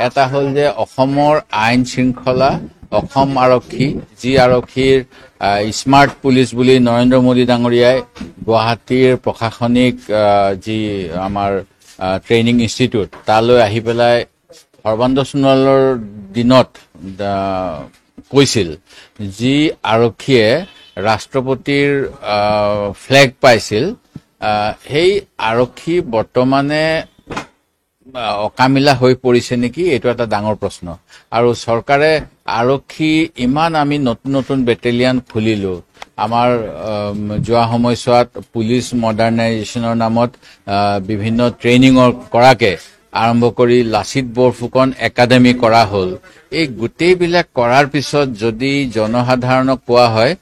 এটা হ'ল যে অসমৰ আইন শৃংখলা, অসম আৰক্ষী, যি আৰক্ষীৰ স্মাৰ্ট পুলিচ বুলি নৰেন্দ্ৰ মোদী ডাঙৰীয়াই গুৱাহাটীৰ প্ৰশাসনিক যি আমাৰ ট্ৰেইনিং ইনষ্টিটিউট তালৈ আহি পেলাই সৰ্বানন্দ সোণোৱালৰ দিনত কৈছিল, যি আৰক্ষীয়ে ৰাষ্ট্ৰপতিৰ ফ্লেগ পাইছিল, সেই আৰক্ষী বৰ্তমানে অকামিলা হৈ পৰিছে নেকি, এইটো এটা ডাঙৰ প্ৰশ্ন। আৰু চৰকাৰে আৰক্ষী ইমান আমি নতুন নতুন বেটেলিয়ান খুলিলো, আমাৰ যোৱা সময়ছোৱাত পুলিচ মডাৰ্ণাইজেশ্যনৰ নামত বিভিন্ন ট্ৰেইনিঙৰ কৰাকে আৰম্ভ কৰি লাচিত বৰফুকন একাডেমি কৰা হ'ল। এই গোটেইবিলাক কৰাৰ পিছত যদি জনসাধাৰণক কোৱা হয়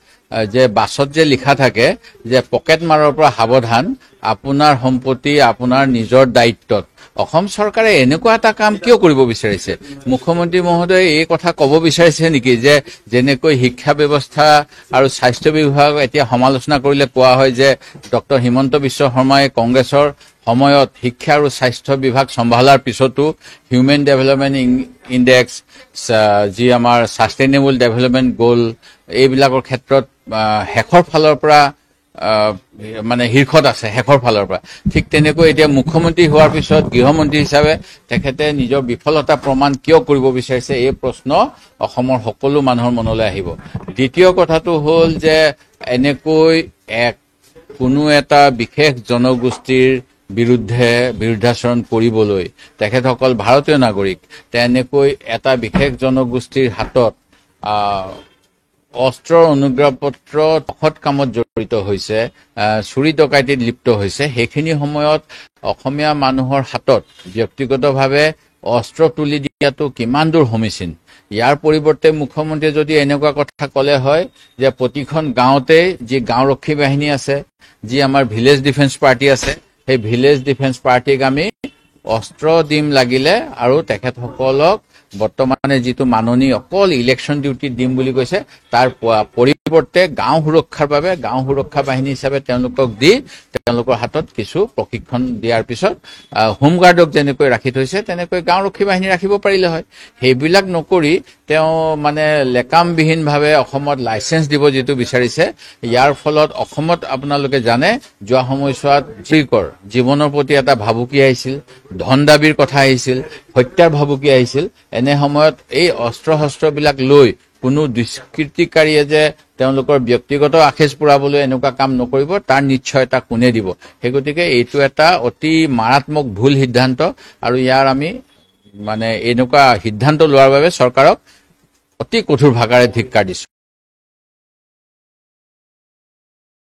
যে বাছত যে লিখা থাকে যে পকেট মাৰৰ পৰা সাৱধান, আপোনাৰ সম্পত্তি আপোনাৰ নিজৰ দায়িত্বত, অসম চৰকাৰে এনেকুৱা এটা কাম কিয় কৰিব বিচাৰিছে? মুখ্যমন্ত্ৰী মহোদয়ে এই কথা ক'ব বিচাৰিছে নেকি যে যেনেকৈ শিক্ষা ব্যৱস্থা আৰু স্বাস্থ্য বিভাগ এতিয়া সমালোচনা কৰিলে কোৱা হয় যে ডক্টৰ হিমন্ত বিশ্ব শৰ্মাই কংগ্ৰেছৰ সময়ত শিক্ষা আৰু স্বাস্থ্য বিভাগ চম্ভালাৰ পিছতো হিউমেন ডেভেলপমেণ্ট ইণ্ডেক্স, যি আমাৰ ছাষ্টেইনেবল ডেভেলপমেণ্ট গ'ল, এইবিলাকৰ ক্ষেত্ৰত শেষৰ ফালৰ পৰা মানে শীৰ্ষত আছে, শেষৰ ফালৰ পৰা। ঠিক তেনেকৈ এতিয়া মুখ্যমন্ত্ৰী হোৱাৰ পিছত গৃহমন্ত্ৰী হিচাপে তেখেতে নিজৰ বিফলতা প্ৰমাণ কিয় কৰিব বিচাৰিছে, এই প্ৰশ্ন অসমৰ সকলো মানুহৰ মনলৈ আহিব। দ্বিতীয় কথাটো হ'ল যে এনেকৈ কোনো এটা বিশেষ জনগোষ্ঠীৰ বিৰুদ্ধে বিৰুদ্ধাচৰণ কৰিবলৈ তেখেতসকল ভাৰতীয় নাগৰিক, তেনেকৈ এটা বিশেষ জনগোষ্ঠীৰ হাতত অস্ত্ৰৰ অনুজ্ঞা পত্ৰ অসৎ কামত জড়িত হৈছে, চুৰি ডকাইতিত লিপ্ত হৈছে, সেইখিনি সময়ত অসমীয়া মানুহৰ হাতত ব্যক্তিগতভাৱে অস্ত্ৰ তুলি দিয়াটো কিমান দূৰ সমীচীন? ইয়াৰ পৰিৱৰ্তে মুখ্যমন্ত্ৰীয়ে যদি এনেকুৱা কথা ক'লে হয় যে প্ৰতিখন গাঁৱতে যি গাঁওৰক্ষী বাহিনী আছে, যি আমাৰ ভিলেজ ডিফেন্স পাৰ্টি আছে, সেই ভিলেজ ডিফেন্স পাৰ্টিক আমি অস্ত্ৰ দিম লাগিলে, আৰু তেখেতসকলক বৰ্তমানে যিটো মাননি অকল ইলেকশ্যন ডিউটিত দিম বুলি কৈছে, তাৰ পৰিৱৰ্তে গাঁও সুৰক্ষাৰ বাবে গাঁও সুৰক্ষা বাহিনী হিচাপে তেওঁলোকক দি তেওঁলোকৰ হাতত কিছু প্ৰশিক্ষণ দিয়াৰ পিছত হোমগাৰ্ডক যেনেকৈ ৰাখি থৈছে তেনেকৈ গাঁওৰক্ষী বাহিনী ৰাখিব পাৰিলে হয়। সেইবিলাক নকৰি তেওঁ মানে লেকামবিহীনভাৱে অসমত লাইচেঞ্চ দিব যিটো বিচাৰিছে, ইয়াৰ ফলত অসমত আপোনালোকে জানে যোৱা সময়ছোৱাত জীৱনৰ প্ৰতি এটা ভাবুকি আহিছিল, ধন দাবীৰ কথা আহিছিল, হত্যাৰ ভাবুকি আহিছিল। এনে সময়ত এই অস্ত্ৰ শস্ত্ৰবিলাক লৈ কোনো দুষ্কৃতিকাৰীয়ে যে তেওঁলোকৰ ব্যক্তিগত আখেজ পুৰাবলৈ এনেকুৱা কাম নকৰিব, তাৰ নিশ্চয়তা কোনে দিব? সেই গতিকে এইটো এটা অতি মাৰাত্মক ভুল সিদ্ধান্ত, আৰু ইয়াৰ আমি মানে এনেকুৱা সিদ্ধান্ত লোৱাৰ বাবে চৰকাৰক অতি কঠোৰ ভাষাৰে ধিক্কাৰ দিছোঁ।